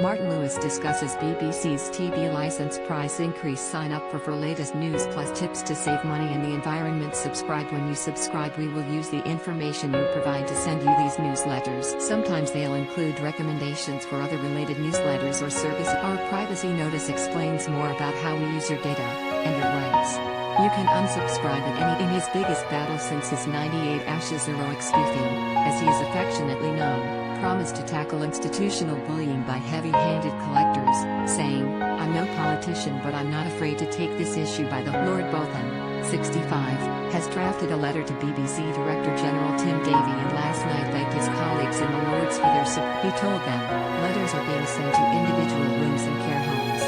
Martin Lewis discusses BBC's TV license price increase. Sign up for latest news plus tips to save money and the environment. Subscribe. When you subscribe, we will use the information you provide to send you these newsletters. Sometimes they'll include recommendations for other related newsletters or services. Our privacy notice explains more about how we use your data and your rights. You can unsubscribe at any. In his biggest battle since his 98 Ashes, heroic Spoofy, as he is affectionately known, promised to tackle institutional bullying by heavy-handed collectors, saying, "I'm no politician, but I'm not afraid to take this issue by the." Lord Botham, 65, has drafted a letter to BBC Director General Tim Davie and last night thanked his colleagues in the Lords for their support. He told them, letters are being sent to individual rooms and care homes.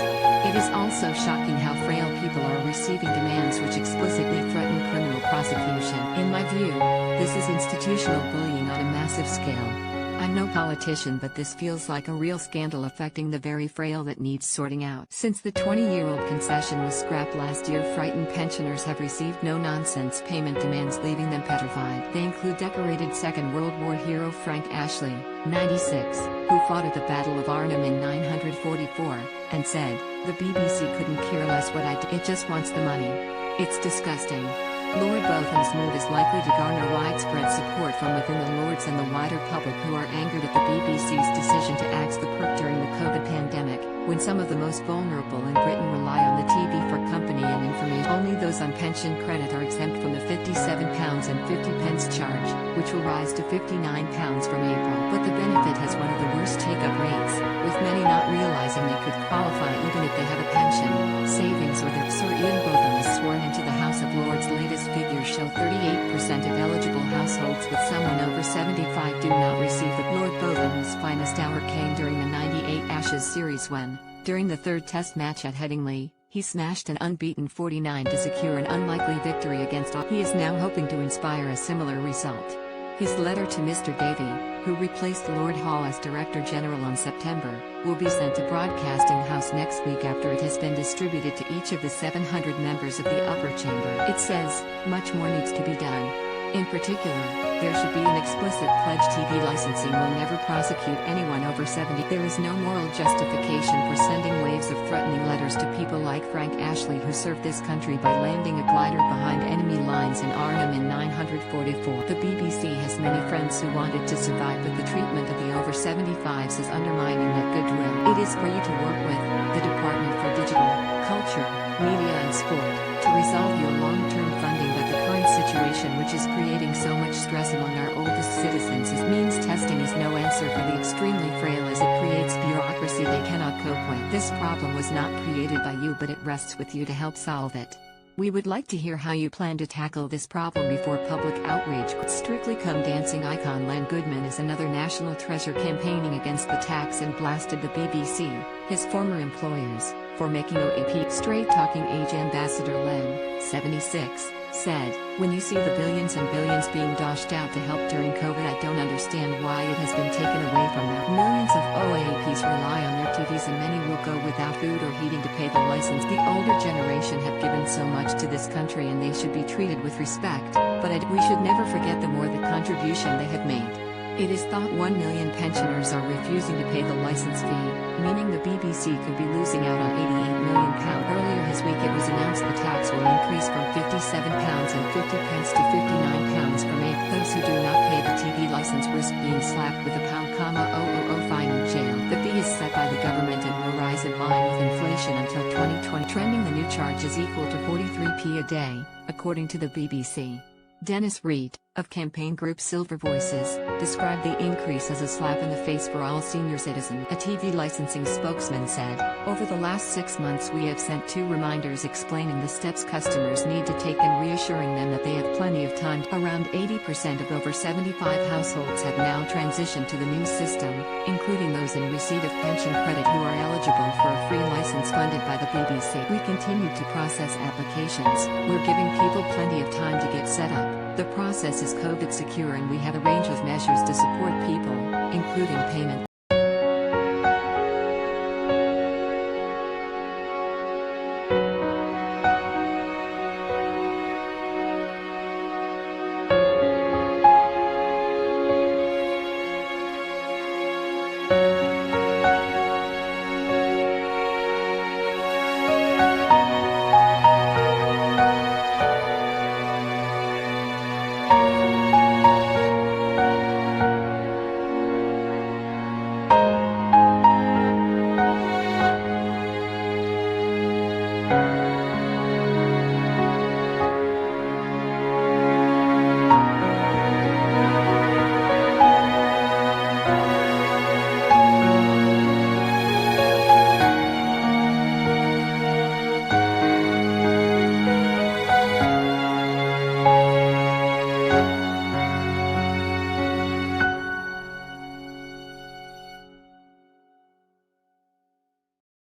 It is also shocking how frail people are receiving demands which explicitly threaten criminal prosecution. In my view, this is institutional bullying on a massive scale. I'm no politician, but this feels like a real scandal affecting the very frail that needs sorting out. Since the 20-year-old concession was scrapped last year, frightened pensioners have received no-nonsense payment demands, leaving them petrified. They include decorated Second World War hero Frank Ashley, 96, who fought at the Battle of Arnhem in 944, and said, "The BBC couldn't care less what I did. It just wants the money. It's disgusting." Lord Botham's move is likely to garner widespread support from within the Lords and the wider public, who are angered at the BBC's decision to axe the perk during the COVID pandemic, when some of the most vulnerable in Britain rely on the TV for company and information. Only those on pension credit are exempt from the £57.50 charge, which will rise to £59 from April. But the benefit has one of the worst take-up rates, with many not realising they could qualify even if they have a pension, savings or their. Sir Ian Botham is sworn into the House of Lords. Latest figures show 38% of eligible households with someone over 75 do not receive the. Lord Botham's finest hour came during the 98 Ashes series when, during the third test match at Headingley, he smashed an unbeaten 49 to secure an unlikely victory against all. He is now hoping to inspire a similar result. His letter to Mr. Davie, who replaced Lord Hall as Director General on September, will be sent to Broadcasting House next week after it has been distributed to each of the 700 members of the upper chamber. It says, much more needs to be done. In particular, there should be an explicit pledge TV licensing will never prosecute anyone over 70. There is no moral justification for sending waves of threatening letters to people like Frank Ashley, who served this country by landing a glider behind enemy lines in Arnhem in 944. The BBC has many friends who wanted to survive, but the treatment of the over 75s is undermining that goodwill. It is for you to work with the Department for Digital, Culture, Media and Sport to resolve your long-term funding, but the current situation, which is creating so much stress among our oldest citizens, means testing is no answer for the extremely frail, as it creates bureaucracy they cannot cope with. This problem was not created by you, but it rests with you to help solve it. We would like to hear how you plan to tackle this problem before public outrage. Strictly Come Dancing icon Len Goodman is another national treasure campaigning against the tax and blasted the BBC, his former employers, for making OAP. Straight Talking Age ambassador Len, 76, said, "When you see the billions and billions being doshed out to help during COVID, I don't understand why it has been taken away from them. Millions of OAPs rely on their TVs and many will go without food or heating to pay the license. The older generation have given so much to this country and they should be treated with respect, but we should never forget them or the contribution they have made." It is thought 1 million pensioners are refusing to pay the license fee, meaning the BBC could be losing out on £88 million. Earlier this week it was announced the tax will increase from £57.50 to £59 from April. Those who do not pay the TV license risk being slapped with a £000 fine in jail. The fee is set by the government and will rise in line with inflation until 2020. Trending, the new charge is equal to 43p a day, according to the BBC. Dennis Reed, of campaign group Silver Voices, described the increase as a slap in the face for all senior citizens. A TV licensing spokesman said, "Over the last 6 months we have sent 2 reminders explaining the steps customers need to take and reassuring them that they have plenty of time." Around 80% of over 75 households have now transitioned to the new system, including those in receipt of pension credit who are eligible for a free license funded by the BBC. "We continue to process applications. We're giving people plenty of time to get set up. The process is COVID secure and we have a range of measures to support people, including payment